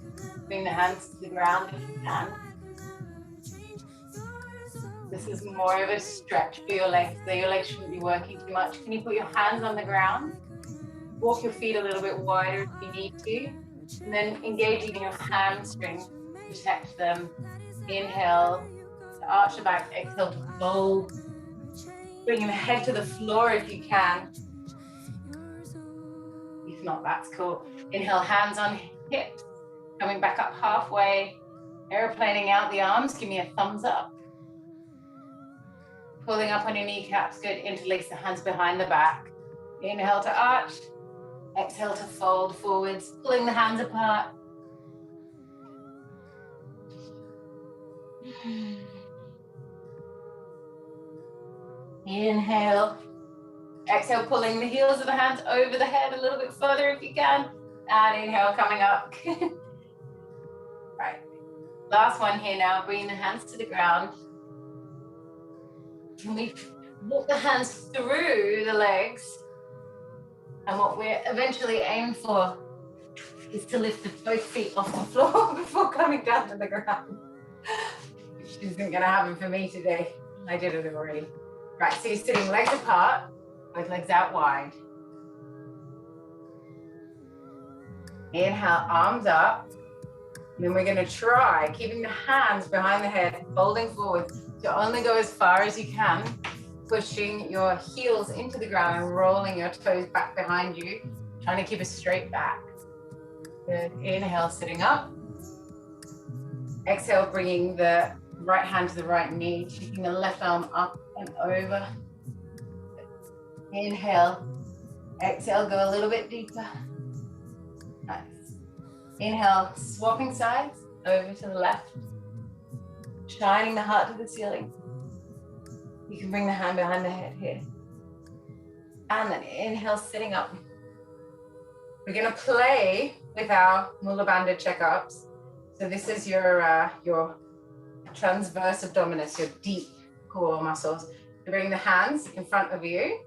Bring the hands to the ground if you can. This is more of a stretch for your legs, so your legs shouldn't be working too much. Can you put your hands on the ground? Walk your feet a little bit wider if you need to. And then engaging your hamstrings, protect them. Inhale, to arch the back, exhale to fold. Bringing the head to the floor if you can. If not, that's cool. Inhale, hands on hips, coming back up halfway, aeroplaning out the arms. Give me a thumbs up. Pulling up on your kneecaps, good. Interlace the hands behind the back. Inhale to arch, exhale to fold forwards, pulling the hands apart. Inhale, exhale, pulling the heels of the hands over the head a little bit further if you can. And inhale, coming up. Right, last one here now, bringing the hands to the ground. Can we walk the hands through the legs? And what we're eventually aiming for is to lift both feet off the floor before coming down to the ground. Which isn't going to happen for me today. I did it already. Right, so you're sitting legs apart, both legs out wide. Inhale, arms up. And then we're going to try keeping the hands behind the head, folding forward. So only go as far as you can, pushing your heels into the ground and rolling your toes back behind you, trying to keep a straight back. Good. Inhale, sitting up. Exhale, bringing the right hand to the right knee, taking the left arm up and over. Inhale. Exhale, go a little bit deeper. Nice. Inhale, swapping sides, over to the left. Shining the heart to the ceiling. You can bring the hand behind the head here. And then inhale, sitting up. We're going to play with our Mula Bandha checkups. So this is your transverse abdominis, your deep core muscles. You bring the hands in front of you.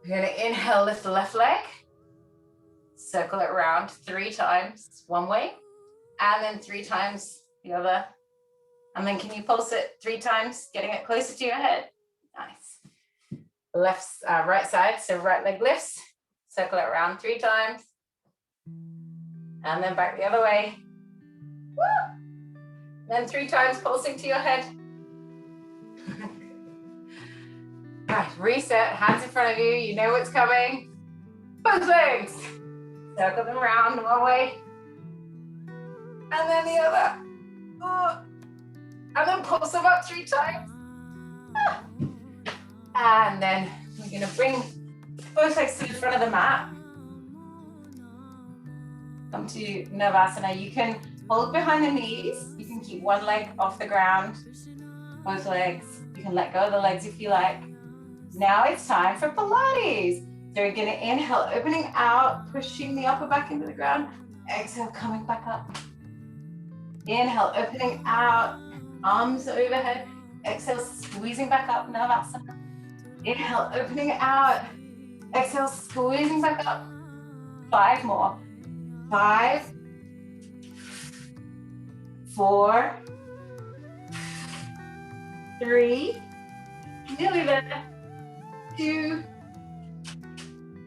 We're going to inhale, lift the left leg. Circle it around 3 times, one way. And then 3 times the other. And then can you pulse it 3 times, getting it closer to your head? Nice. Right side, so right leg lifts. Circle it around 3 times. And then back the other way. Woo! Then 3 times pulsing to your head. Right, reset, hands in front of you. You know what's coming. Both legs. Circle them around one way. And then the other. Oh. And then pulse them up 3 times. And then we're going to bring both legs to the front of the mat. Come to Navasana. You can hold behind the knees. You can keep one leg off the ground. Both legs. You can let go of the legs if you like. Now it's time for Pilates. So we're going to inhale, opening out, pushing the upper back into the ground. Exhale, coming back up. Inhale, opening out, arms overhead. Exhale, squeezing back up, Navasana. Inhale, opening out. Exhale, squeezing back up. 5 more. 5, 4, 3, nearly there. 2,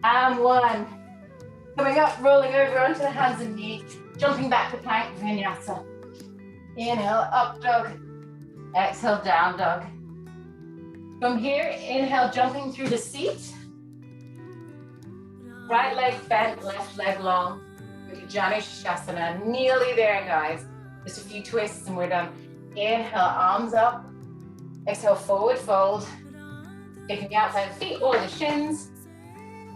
and 1. Coming up, rolling over onto the hands and knees, jumping back to plank vinyasa. Inhale, up dog. Exhale, down dog. From here, inhale, jumping through the seat. Right leg bent, left leg long. Janu Shasana. Nearly there, guys. Just a few twists and we're done. Inhale, arms up. Exhale, forward fold. Taking the outside of the feet or the shins.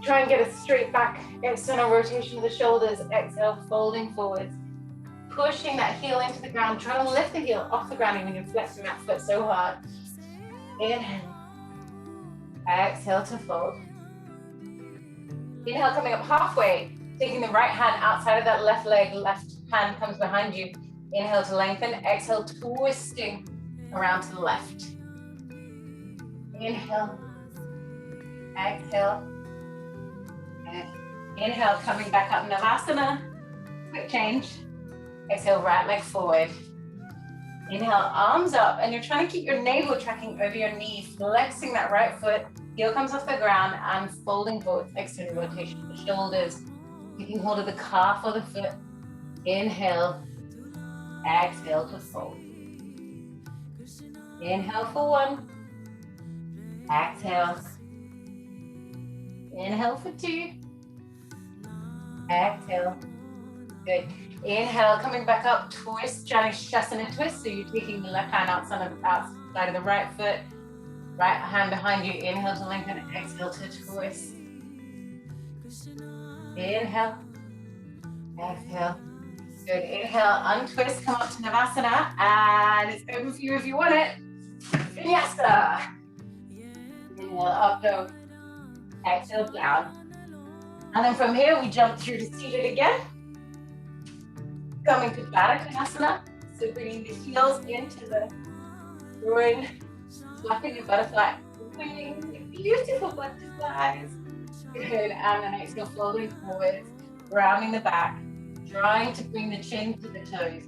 Try and get a straight back, external rotation of the shoulders. Exhale, folding forwards. Pushing that heel into the ground. Try to lift the heel off the ground even when you're flexing that foot so hard. Inhale. Exhale to fold. Inhale, coming up halfway. Taking the right hand outside of that left leg, left hand comes behind you. Inhale to lengthen, exhale, twisting around to the left. Inhale, exhale, and inhale, coming back up, Navasana. Quick change. Exhale, right leg forward. Inhale, arms up, and you're trying to keep your navel tracking over your knee, flexing that right foot. Heel comes off the ground and folding forward, external rotation of the shoulders. Taking hold of the calf or the foot. Inhale, exhale to fold. Inhale for one. Exhale. Inhale for two. Exhale. Good. Inhale, coming back up, twist, Janishasana twist. So you're taking the left hand outside of the right foot. Right hand behind you. Inhale to lengthen, exhale to twist. Inhale. Exhale. Good. Inhale, untwist, come up to Navasana, and it's open for you if you want it. Vinyasa. Inhale, up dog. Exhale, down. And then from here, we jump through to seated again. Coming to Baddha Konasana. So bringing the heels into the groin, flapping your butterfly wings, beautiful butterflies. Good. And then exhale, folding forward, rounding the back. Trying to bring the chin to the toes.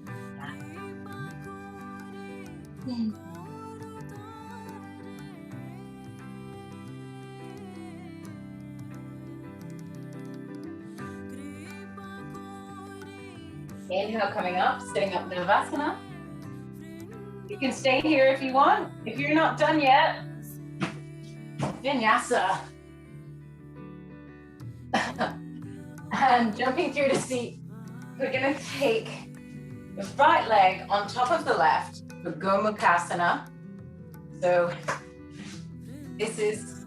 Inhale, coming up, sitting up Navasana. You can stay here if you want. If you're not done yet, Vinyasa. And jumping through to seat. We're going to take the right leg on top of the left for Gomukhasana. So this is,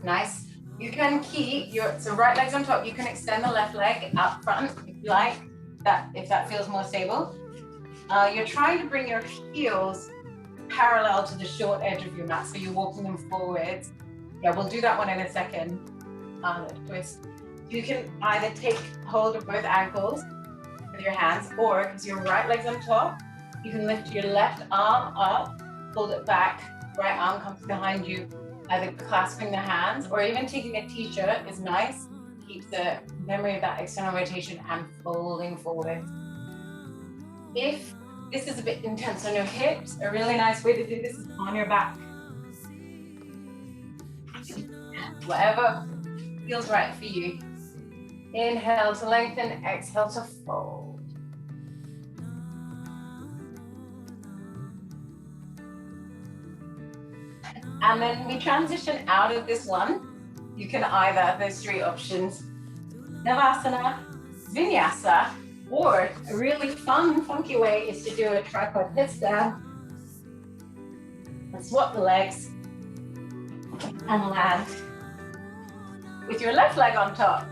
nice. You can keep so right leg's on top. You can extend the left leg up front if you like, if that feels more stable. You're trying to bring your heels parallel to the short edge of your mat, so you're walking them forwards. Yeah, we'll do that one in a second. Twist. You can either take hold of both ankles with your hands, or because your right leg's on top, you can lift your left arm up, hold it back, right arm comes behind you, either clasping the hands or even taking a t-shirt is nice. Keep the memory of that external rotation and folding forward. If this is a bit intense on your hips, a really nice way to do this is on your back. Whatever feels right for you. Inhale to lengthen, exhale to fold. And then we transition out of this one. You can either, there's three options, Navasana, Vinyasa, or a really fun, funky way is to do a tripod headstand and swap the legs and land with your left leg on top.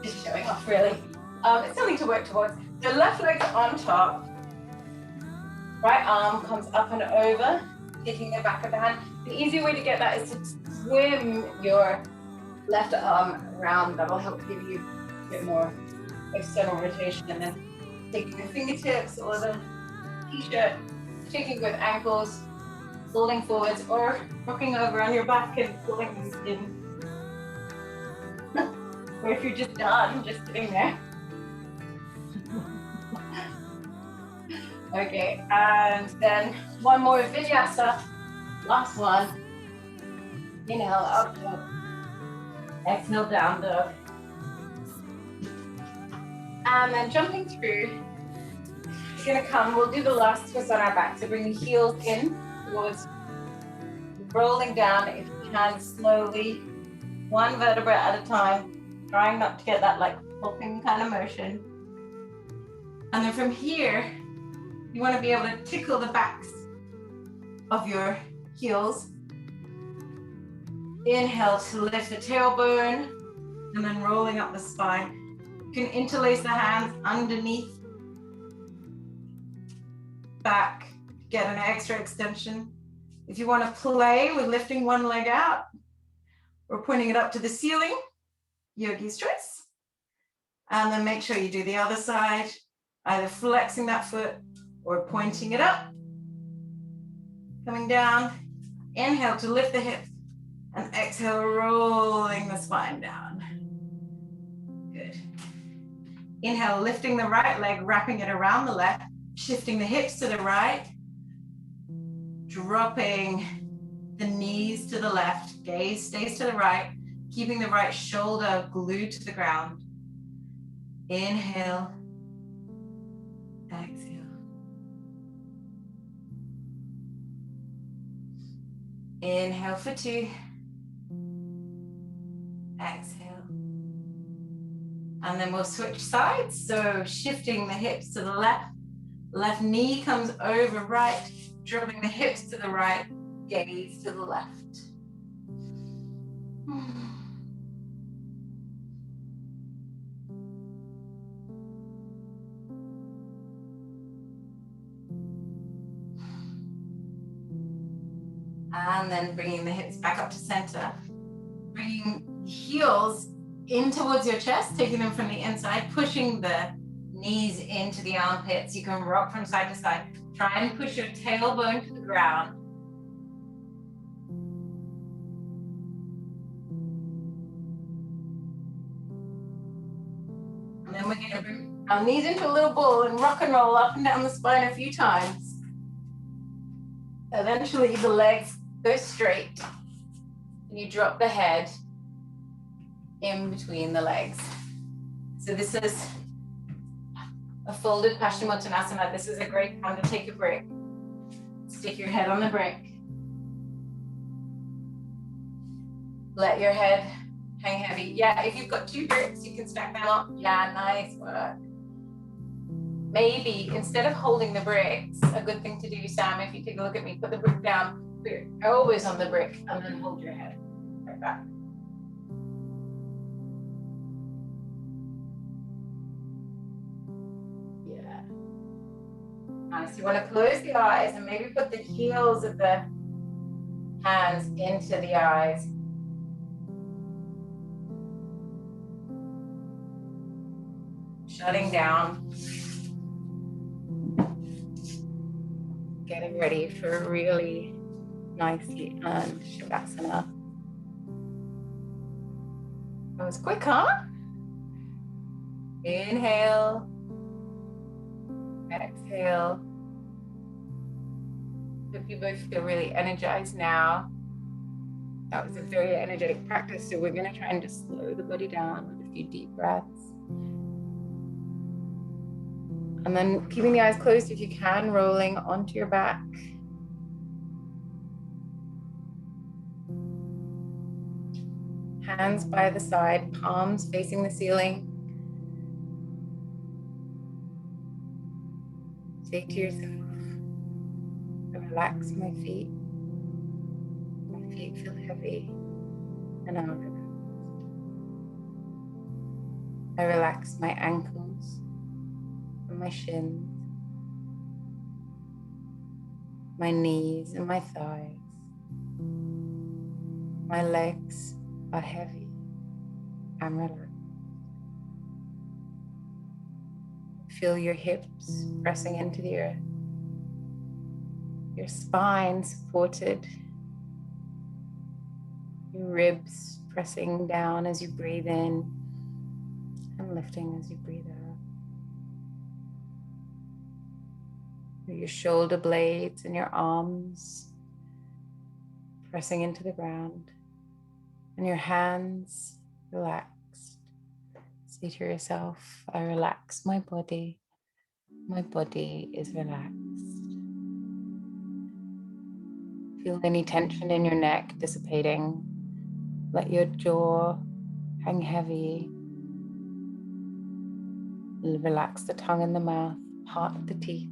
Just showing off, really. It's something to work towards. The left leg on top, right arm comes up and over, taking the back of the hand. The easy way to get that is to swim your left arm around. That'll help give you a bit more external rotation. And then taking the fingertips or the t-shirt, taking both ankles, folding forwards, or rocking over on your back and pulling these in. Or if you're just done, just sitting there. Okay, and then one more Vinyasa. Last one. Inhale, up dog. Exhale, down dog. And then jumping through, it's gonna come, we'll do the last twist on our back. So bring the heels in towards, rolling down if you can slowly, one vertebra at a time. Trying not to get that like popping kind of motion. And then from here, you want to be able to tickle the backs of your heels. Inhale to lift the tailbone and then rolling up the spine. You can interlace the hands underneath, back, get an extra extension. If you want to play with lifting one leg out or pointing it up to the ceiling, yogi's choice. And then make sure you do the other side, either flexing that foot or pointing it up. Coming down, inhale to lift the hips, and exhale, rolling the spine down. Good. Inhale, lifting the right leg, wrapping it around the left, shifting the hips to the right, dropping the knees to the left, gaze stays to the right, keeping the right shoulder glued to the ground. Inhale, exhale. Inhale for 2. Exhale. And then we'll switch sides. So shifting the hips to the left. Left knee comes over right. Dropping the hips to the right. Gaze to the left. And then bringing the hips back up to center. Bringing the heels in towards your chest, taking them from the inside, pushing the knees into the armpits. You can rock from side to side. Try and push your tailbone to the ground. And then we're going to bring our knees into a little ball and rock and roll up and down the spine a few times. Eventually the legs go straight and you drop the head in between the legs. So this is a folded Paschimottanasana. This is a great time to take a break. Stick your head on the brick. Let your head hang heavy. Yeah, if you've got 2 bricks, you can stack them up. Yeah, nice work. Maybe instead of holding the bricks, a good thing to do, Sam, if you take a look at me, put the brick down, put your elbows on the brick, and then hold your head right back. Yeah. Nice. You want to close the eyes and maybe put the heels of the hands into the eyes. Shutting down. Getting ready for a really nicely earned Shavasana. That was quick, huh? Inhale. Exhale. Hope you both feel really energized now. That was a very energetic practice, so we're going to try and just slow the body down with a few deep breaths. And then keeping the eyes closed if you can, rolling onto your back. Hands by the side, palms facing the ceiling. Say to yourself, I relax my feet. My feet feel heavy and I'm relaxed. I relax my ankles and my shins, my knees and my thighs. My legs are heavy. I'm relaxed. Feel your hips pressing into the earth. Your spine supported. Your ribs pressing down as you breathe in and lifting as you breathe out. Your shoulder blades and your arms pressing into the ground. And your hands relaxed. Say to yourself, I relax my body. My body is relaxed. Feel any tension in your neck dissipating. Let your jaw hang heavy. Relax the tongue and the mouth, part the teeth.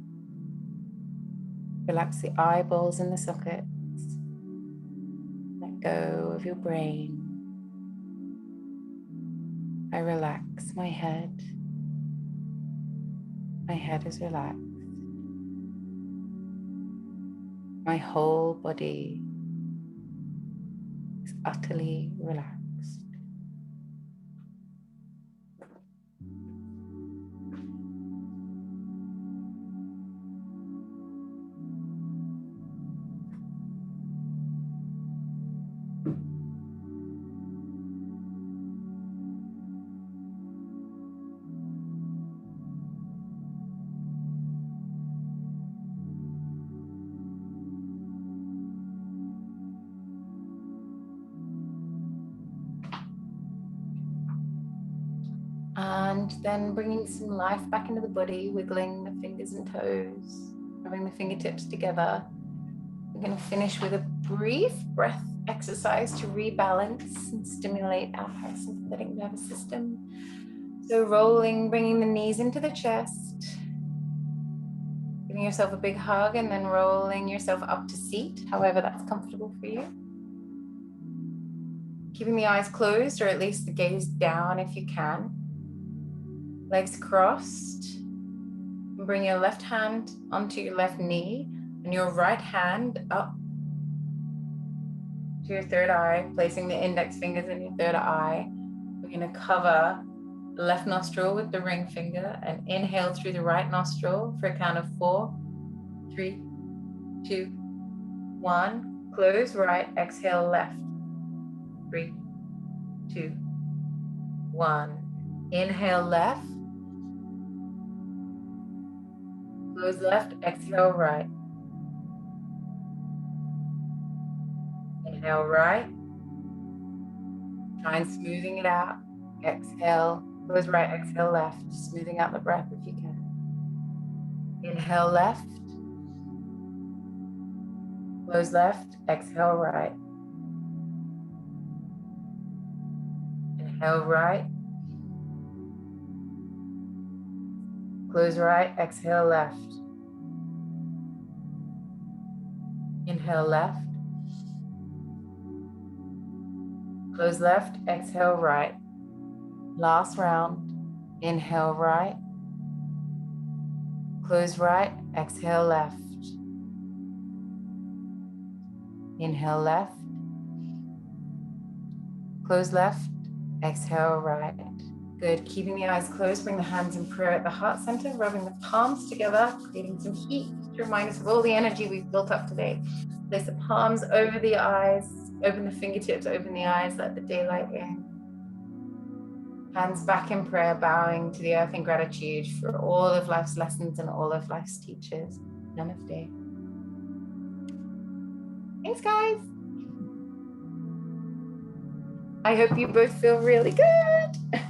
Relax the eyeballs and the sockets. Let go of your brain. I relax my head. My head is relaxed. My whole body is utterly relaxed. and then bringing some life back into the body, wiggling the fingers and toes, rubbing the fingertips together. We're going to finish with a brief breath exercise to rebalance and stimulate our parasympathetic nervous system. So rolling, bringing the knees into the chest, giving yourself a big hug, and then rolling yourself up to seat, however that's comfortable for you. Keeping the eyes closed, or at least the gaze down if you can. Legs crossed. And bring your left hand onto your left knee and your right hand up to your third eye, placing the index fingers in your third eye. We're going to cover the left nostril with the ring finger and inhale through the right nostril for a count of 4, 3, 2, 1. Close right, exhale left. 3, 2, 1. Inhale left. Close left, exhale right. Inhale right. Try and smoothing it out. Exhale, close right, exhale left. Smoothing out the breath if you can. Inhale left. Close left, exhale right. Inhale right. Close right, exhale left. Inhale left. Close left, exhale right. Last round. Inhale right. Close right, exhale left. Inhale left. Close left, exhale right. Good. Keeping the eyes closed, bring the hands in prayer at the heart center, rubbing the palms together, creating some heat to remind us of all the energy we've built up today. Place the palms over the eyes, open the fingertips, open the eyes, let the daylight in. Hands back in prayer, bowing to the earth in gratitude for all of life's lessons and all of life's teachers. Namaste. Thanks, guys. I hope you both feel really good.